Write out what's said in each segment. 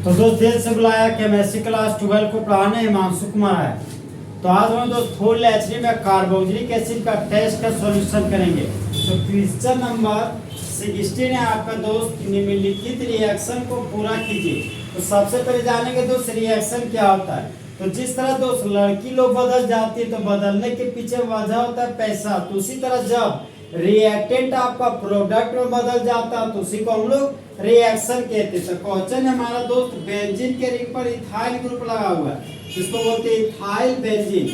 तो दोस्त दिल से बुलाया केमिस्ट्री क्लास 12 को पढ़ाने हिमांशु कुमार है। तो आज हम दोस्त फुल एचडी में कार्बोक्सिलिक एसिड का टेस्ट का सॉल्यूशन करेंगे। तो क्वेश्चन नंबर 16 है आपका दोस्त, निम्नलिखित रिएक्शन को पूरा कीजिए। तो सबसे पहले जानेंगे दोस्त रिएक्शन क्या होता है। तो जिस तरह दोस्त लड़की लोग बदल जाती है तो बदलने के पीछे वजह होता है पैसा, तो उसी तरह जब रिएक्टेंट आपका प्रोडक्ट में बदल जाता है तो उसी को हम लोग रिएक्शन कहते हैं। तो क्वेश्चन है हमारा दोस्त, बेंजीन के रिंग पर इथाइल ग्रुप लगा हुआ है, जिसको बोलते हैं इथाइल बेंजीन।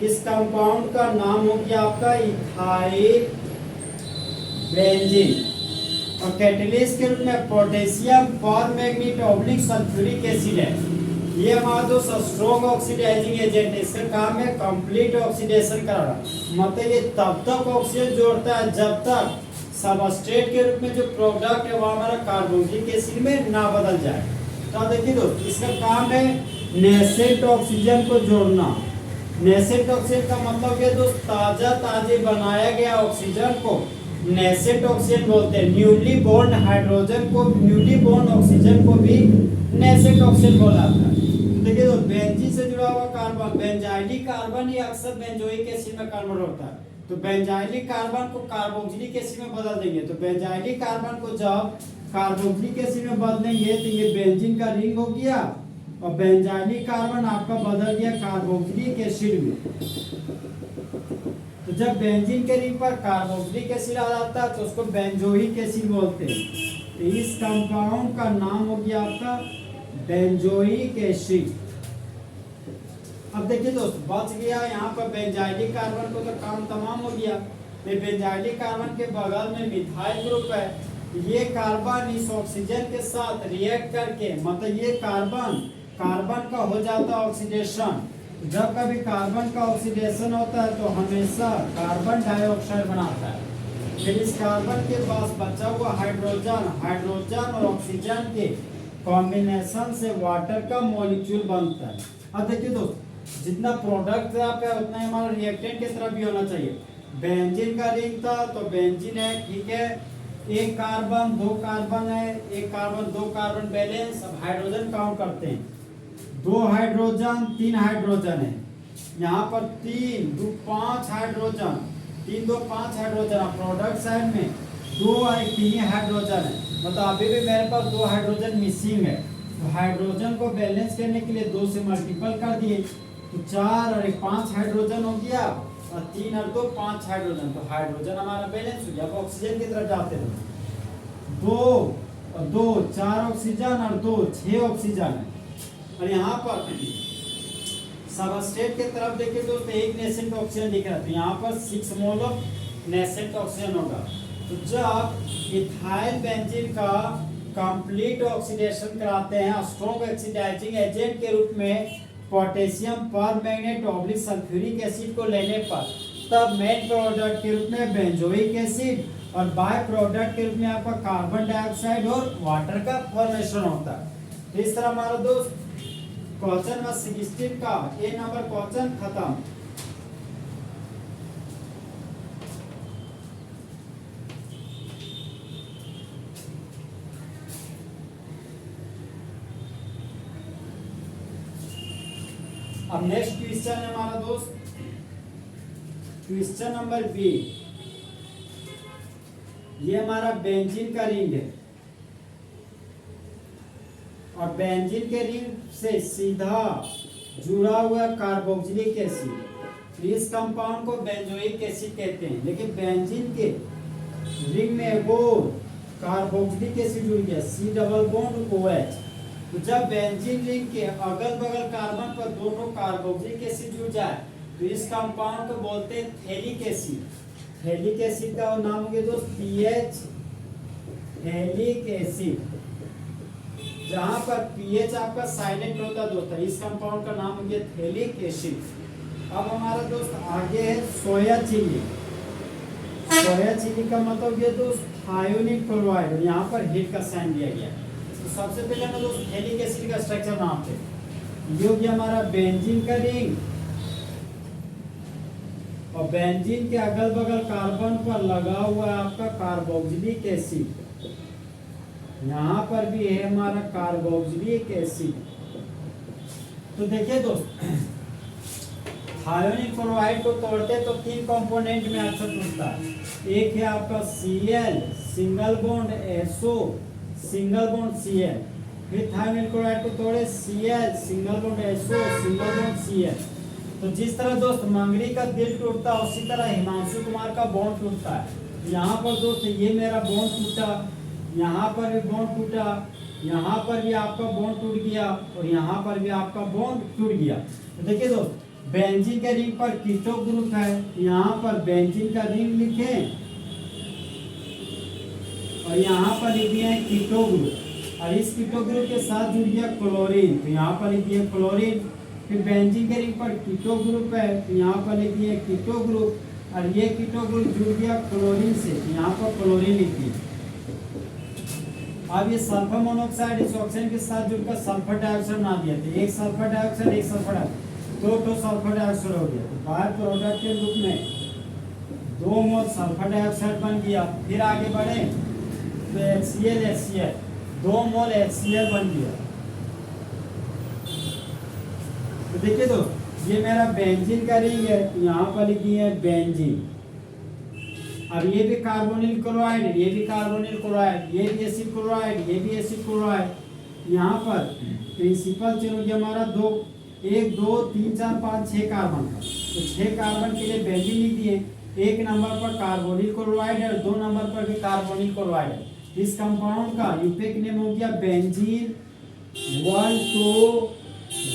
इस कंपाउंड का नाम हो गया आपका इथाइल बेंजीन। और कैटलिस्ट के रूप में पोटेशियम परमैंगनीट ऑब्लिक सल्फ्यूरिक एसिड है। ये हमारा दोस्त स्ट्रॉन्ग ऑक्सीडाइजिंग एजेंट है। इसका काम है कंप्लीट ऑक्सीडेशन कराना, मतलब ये तब तक ऑक्सीजन जोड़ता है जब तक सबस्ट्रेट के रूप में जो प्रोडक्ट है वो हमारा कार्बोक्सिलिक एसिड में ना बदल जाए। तो देखिए दोस्त, इसका काम है नेसेंट ऑक्सीजन को जोड़ना। नेसेंट ऑक्सीजन का मतलब ये दोस्त ताजे बनाया गया ऑक्सीजन को नेसेंट ऑक्सीजन बोलते हैं। न्यूली बोर्न हाइड्रोजन को, न्यूली बोर्न ऑक्सीजन को भी नेसेंट ऑक्सीजन बोला जाता है। देखिए तो बेंजीन से जुड़ा हुआ कार्बन बेंजाइलिक कार्बन ही अक्सर बेंजोइक एसिड में कन्वर्ट होता है। तो बेंजाइलिक कार्बन को कार्बोक्सिलिक एसिड में बदल देंगे। तो बेंजाइलिक कार्बन को जब कार्बोक्सिलिक एसिड में बदलेंगे तो ये बेंजीन का रिंग हो गया और बेंजाइलिक कार्बन आपका बदल गया कार्बोक्सिलिक एसिड में। तो जब बेंजीन के रिंग पर कार्बोक्सिलिक एसिड आ जाता है तो उसको बेंजोइक एसिड बोलते हैं। तो इस कंपाउंड का नाम हो गया आपका बेंजोइक एसिड। अब देखिए दोस्त, बच गया यहाँ पर बेंजाइलिक कार्बन को, तो काम तमाम हो गया। बेंजाइलिक कार्बन के बगल में मिथाइल ग्रुप है। ये कार्बन इस ऑक्सीजन के साथ रिएक्ट करके, मतलब ये कार्बन का हो जाता है ऑक्सीडेशन। जब कभी कार्बन का ऑक्सीडेशन होता है तो हमेशा कार्बन डाइऑक्साइड बनाता है। फिर इस कार्बन के पास बचा हुआ हाइड्रोजन और ऑक्सीजन के कॉम्बिनेशन से वाटर का मॉलिक्यूल बनता है। अब देखिए दोस्त, जितना प्रोडक्ट है उतना ही हमारा रिएक्टेंट की तरफ भी होना चाहिए। बेंजीन का रिंग था तो बेंजीन है, ठीक है, एक कार्बन दो कार्बन है, एक कार्बन दो कार्बन बैलेंस। अब हाइड्रोजन काउंट करते हैं, दो हाइड्रोजन तीन हाइड्रोजन है। यहाँ पर तीन दो पांच हाइड्रोजन, तीन दो पांच हाइड्रोजन। प्रोडक्ट साइड में दो और तीन हाइड्रोजन है, मतलब अभी भी मेरे पास दो हाइड्रोजन मिसिंग है। तो हाइड्रोजन को बैलेंस करने के लिए दो से मल्टीपल कर दिए तो चार और एक पांच हाइड्रोजन हो गया, और तीन और दो पांच हाइड्रोजन। तो हाइड्रोजन हमारा बैलेंस हो गया। अब ऑक्सीजन की तरफ जाते हैं, दो और दो चार ऑक्सीजन और दो छह ऑक्सीजन है। और यहाँ पर सबस्ट्रेट की तरफ देखिए दोस्त, एक नेसेंट ऑक्सीजन दिख रहा है, तो यहाँ पर 6 मोल ऑफ नेसेंट ऑक्सीजन होगा। तो जब इथाइल बेंजीन का कंप्लीट ऑक्सीडेशन कराते हैं स्ट्रॉन्ग ऑक्सीडाइजिंग एजेंट के रूप में potassium permanganate oblique sulphuric acid को लेने पर, तब मेन प्रोडक्ट के रूप में बेंजोइक एसिड और बाय प्रोडक्ट के रूप में आपका कार्बन डाइऑक्साइड और वाटर का फॉर्मेशन होता है। तो इस तरह हमारा दोस्त क्वेश्चन नंबर 16 का ए नंबर क्वेश्चन खत्म। अब नेक्स्ट क्वेश्चन है हमारा दोस्त, क्वेश्चन नंबर बी। ये हमारा बेंजीन का रिंग है और बेंजीन के रिंग से सीधा जुड़ा हुआ कार्बोक्सिलिक एसिड। इस कंपाउंड को बेंजोइक एसिड कहते हैं। लेकिन बेंजीन के रिंग में वो कार्बोक्सिलिक एसिड जुड़ गया, C डबल बॉन्ड OH। तो जब बेंजीन रिंग के अगल बगल कार्बन पर दोनों कार्बोक्सिलिक एसिड जुड़ जाए तो इस कंपाउंड को बोलते हैं थैलिक एसिड। थैलिक एसिड का नाम हो गया दोस्त पीएच थैलिक एसिड। जहां पर पीएच आपका साइलेंट होता है दोस्त, इस कंपाउंड का नाम हो गया थैलिक एसिड। अब हमारा दोस्त आगे है सोया चिली। सोया चिली का मतलब ये दोस्त थायोनिक क्लोराइड, यहाँ पर हिट का साइन दिया गया। तो सबसे पहले हम दोस्त थैलिक एसिड का स्ट्रक्चर नापते हैं। ये हो गया हमारा बेंजीन का रिंग और बेंजीन के अगल बगल कार्बन पर लगा हुआ है आपका कार्बोक्सिलिक एसिड। यहाँ पर भी है हमारा कार्बोक्सिलिक एसिड। तो देखिए दोस्त, थायोनिल क्लोराइड को तोड़ते तो 3 कंपोनेंट में अक्सर टूटता है। एक है आपका Cl single bond SO single bond Cl, फिर थायोनिल क्लोराइड को तोड़े Cl single bond SO single bond Cl। तो जिस तरह दोस्त मंगरी का दिल टूटता है उसी तरह हिमांशु कुमार का बॉन्ड टूटता है। यहाँ पर दोस्त ये मेरा बॉन्ड टूटा, यहाँ पर भी बॉन्ड टूटा, यहाँ पर भी आपका बॉन्ड टूट गया और यहाँ पर भी आपका बॉन्ड टूट गया। तो देखिए दोस्त, बेंजीन के रिंग पर कीटो ग्रुप है, यहाँ पर बेंजीन का रिंग लिखें और यहाँ पर लिख दिया है कीटो ग्रुप, और इस कीटो ग्रुप के साथ जुड़ गया क्लोरीन, तो यहाँ पर लिख दिया क्लोरीन। फिर बेंजीन के रिंग पर कीटो ग्रुप है, तो यहाँ पर लिख दिया कीटो ग्रुप, और ये कीटो ग्रुप जुड़ गया क्लोरीन से, तो यहाँ पर क्लोरीन लिख दिया। अब ये सल्फर मोनोऑक्साइड इस ऑक्सीजन के साथ जुड़कर सल्फर डाइऑक्साइड बना दिया, तो एक सल्फर डाइऑक्साइड एक सल्फर डाइऑक्साइड, दो सल्फर डाइऑक्साइड हो गया। तो बाय प्रोडक्ट के रूप में 2 मोल सल्फर डाइऑक्साइड बन गया। फिर आगे बढ़े तो HCl 2 मोल HCl बन गया। तो देखिए दोस्त, ये मेरा बेंजीन का रिंग है, यहाँ पर लिखी है बेंजीन। अब ये भी कार्बोनिल क्लोराइड, ये भी कार्बोनिल क्लोराइड, ये भी एसिड क्लोराइड, ये भी एसिड क्लोराइड। यहाँ पर प्रिंसिपल चेन हो गया हमारा 2, 1 2 3 4 5 6 कार्बन का, तो 6 कार्बन के लिए बेंजीन लिख दिए। 1 नंबर पर कार्बोनिल क्लोराइड है और 2 नंबर पर भी कार्बोनिल क्लोराइड है। इस कंपाउंड का यूपिक नेम हो गया बेंजीन 1,2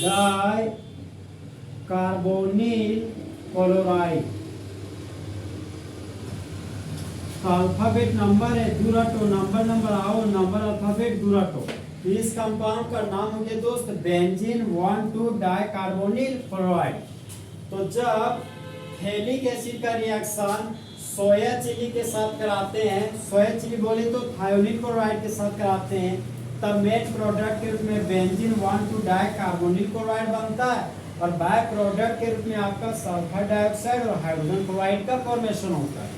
डाई कार्बोनिल क्लोराइड। तो अल्फाबेट नंबर है दूराटो, नंबर आओ, नंबर अल्फाबेट दूराटो। तो इस कंपाउंड का नाम हो गया दोस्त बेंजीन 1,2 डाई कार्बोनिल क्लोराइड। तो जब थैलिक एसिड का रिएक्शन सोया चिली के साथ कराते हैं, सोया चिली बोले तो थायोनिल क्लोराइड के साथ कराते हैं, तब मेन प्रोडक्ट के रूप में बेंजीन 1,2 डाई कार्बोनिल क्लोराइड बनता है और बाय प्रोडक्ट के रूप में आपका सल्फर डाइऑक्साइड और हाइड्रोजन क्लोराइड का फॉर्मेशन होता है।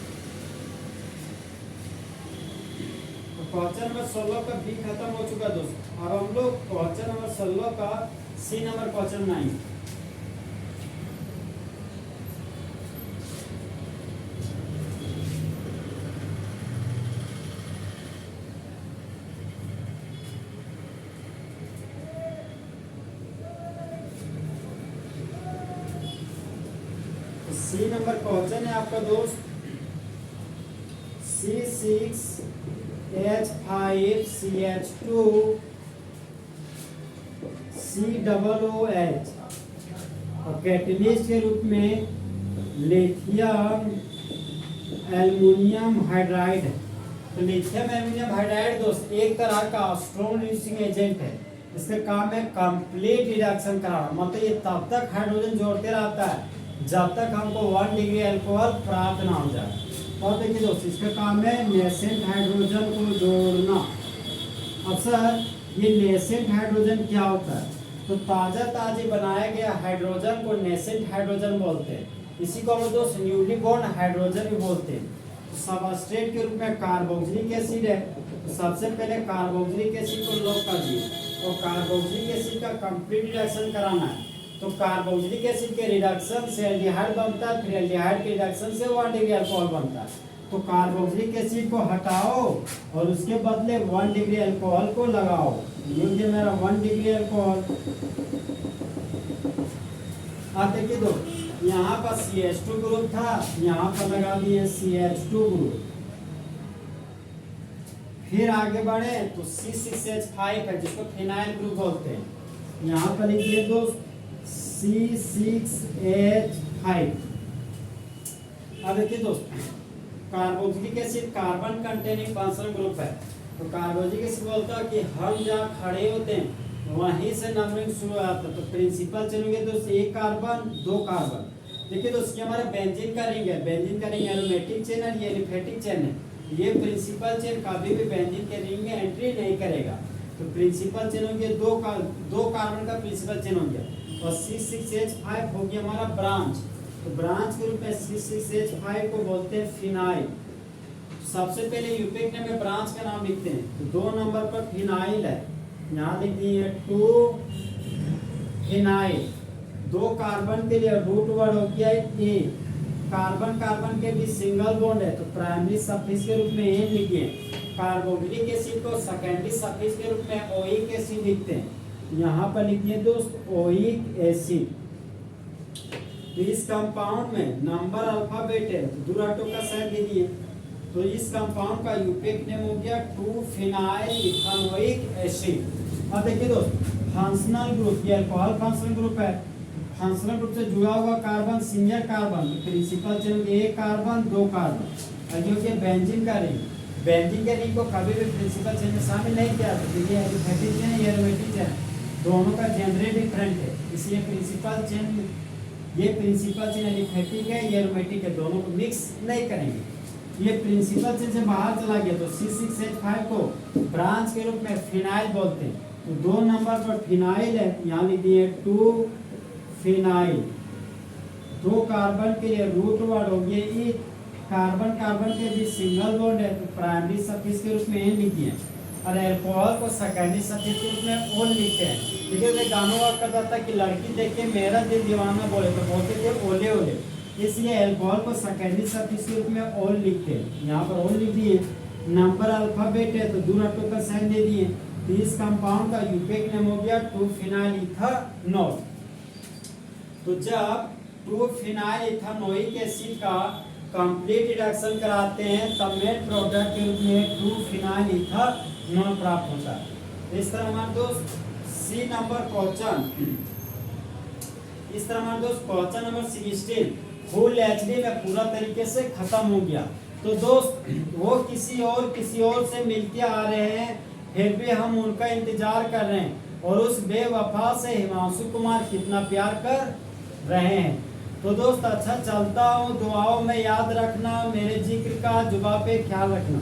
क्वेश्चन नंबर 16 का बी खत्म हो चुका दोस्तों। अब हम लोग क्वेश्चन नंबर 16 का C number question 9। C number question है आपका दोस्त C6H5CH2 COOH और कैटलिस्ट के रूप में लिथियम एल्युमिनियम हाइड्राइड है। तो लिथियम एल्युमिनियम हाइड्राइड दोस्त एक तरह का स्ट्रॉन्ग रिड्यूसिंग एजेंट है। इसका काम है कंप्लीट रिडक्शन कराना, मतलब ये तब तक हाइड्रोजन जोड़ते रहता है जब तक हमको 1 डिग्री अल्कोहल प्राप्त ना हो जाए। और देखिए दोस्त, इसका काम है नेसेंट हाइड्रोजन को जोड़ना। अब सर ये नेसेंट हाइड्रोजन क्या होता है? तो ताजे बनाया गया हाइड्रोजन को नेसेंट हाइड्रोजन बोलते हैं। इसी को हम दोस्त न्यूली बॉर्न हाइड्रोजन भी बोलते हैं। तो सबस्ट्रेट के रूप में कार्बोक्सिलिक एसिड है, तो सबसे पहले कार्बोक्सिलिक एसिड को लॉक कर दिए और कार्बोक्सिलिक एसिड का कंप्लीट रिडक्शन कराना है। तो कार्बोक्सिलिक एसिड के रिडक्शन से एल्डिहाइड बनता है, फिर एल्डिहाइड के रिडक्शन से 1 डिग्री अल्कोहल बनता है। तो कार्बोक्सिलिक एसिड को हटाओ और उसके बदले 1 डिग्री अल्कोहल को लगाओ। ये मेरा 1 डिग्री अल्कोहल। आप देखिए दो, यहाँ पर CH2 ग्रुप था, यहाँ पर लगा दिए CH2 ग्रुप। फिर आगे बढ़े तो C6H5 है जिसको फिनाइल ग्रुप बोलते हैं। यहाँ पर लिखिए दोस्त C6H5। अब देखिए दोस्त, carboxylic acid carbon containing functional group है। तो कार्बोक्सिलिक एसिड बोलता है कि हम जहाँ खड़े होते हैं वहीं से नंबरिंग शुरू होता है। तो प्रिंसिपल चलेंगे दोस्त 1 कार्बन 2 कार्बन। देखिए दोस्त, ये हमारा बेंजीन का रिंग है। बेंजीन का रिंग एरोमेटिक चेन है, ये एलिफेटिक चेन है। ये प्रिंसिपल चेन कभी भी बेंजीन के रिंग में एंट्री नहीं करेगा। तो प्रिंसिपल चेन हो गया 2 कार्बन का प्रिंसिपल चेन हो गया और C6H5 हो गया हमारा ब्रांच। तो ब्रांच के रूप में C6H5 को बोलते हैं फिनाइल। सबसे पहले यूपेक में ब्रांच का नाम लिखते हैं। तो 2 नंबर पर फिनाइल है, यहाँ लिख दिए 2 फिनाइल। 2 कार्बन के लिए रूट वर्ड हो गया ए। कार्बन कार्बन के बीच सिंगल बॉन्ड है तो प्राइमरी सफिक्स के रूप में ए लिखिए। कार्बोक्सिलिक एसिड को सेकेंडरी सफिक्स के रूप में ओइक एसिड लिखते हैं। यहाँ पर लिखिए दोस्त ओइक एसिड। तो इस कंपाउंड में नंबर अल्फाबेट है तो दूराटो का साइन दे दिए। तो इस कंपाउंड का यूपेक नेम हो गया 2 फिनाइल इथानोइक एसिड। अब देखिए दोस्त, फंक्शनल ग्रुप, ये अल्कोहल फंक्शनल ग्रुप है। फंक्शनल ग्रुप से जुड़ा हुआ carbon single carbon, principal chain एक कार्बन 2 कार्बन। जो कि बेंजीन का रिंग, बेंजीन के रिंग को कभी भी प्रिंसिपल चेन में शामिल नहीं किया तो ये एलिफेटिक चेन ये एरोमेटिक चेन दोनों का जेनरे डिफरेंट है, इसलिए प्रिंसिपल चेन, ये प्रिंसिपल चेन एलिफेटिक है, ये एरोमेटिक है, दोनों को मिक्स नहीं करेंगे। ये प्रिंसिपल चेन से बाहर चला गया तो C6H5 को ब्रांच के रूप में फिनाइल बोलते हैं। तो 2 नंबर पर फिनाइल है, यहाँ लिख दिए 2 फिनाइल। 2 कार्बन के लिए रूट वर्ड हो गया ई। कार्बन कार्बन के बीच सिंगल बॉन्ड है तो प्राइमरी सफिक्स के रूप में एन लिखिए और अल्कोहल को सेकेंडरी सफिक्स के रूप में ओल लिखते हैं। देखिए मैं गानों का कहता था कि लड़की देख के मेरा दिल दीवाना बोले तो बोलते थे ओले ओले, इसलिए अल्कोहल को सेकेंडरी सफिक्स के रूप में ओल लिखते हैं। यहाँ पर ओल लिख दिए। नंबर अल्फाबेट है तो दूराटो का साइन दे दिए। तो इस कंपाउंड का यूपेक नेम हो गया 2 फिनाइल इथानोल। तो जब 2 फिनाइल इथानोइक एसिड का कंप्लीट रिडक्शन कराते हैं तब मेन प्रोडक्ट के रूप में 2 फिनाइल इथानोल प्राप्त होता है। इस तरह हमारे दोस्त सी नंबर क्वेश्चन, इस तरह हमारे दोस्त क्वेश्चन नंबर 16 फुल एचडी में पूरा तरीके से खत्म हो गया। तो दोस्त वो किसी और से मिलते आ रहे हैं, फिर भी हम उनका इंतजार कर रहे हैं और उस बेवफा से हिमांशु कुमार कितना प्यार कर रहे हैं। तो दोस्त अच्छा चलता हूँ, दुआओं में याद रखना, मेरे जिक्र का जुबा पे ख्याल रखना।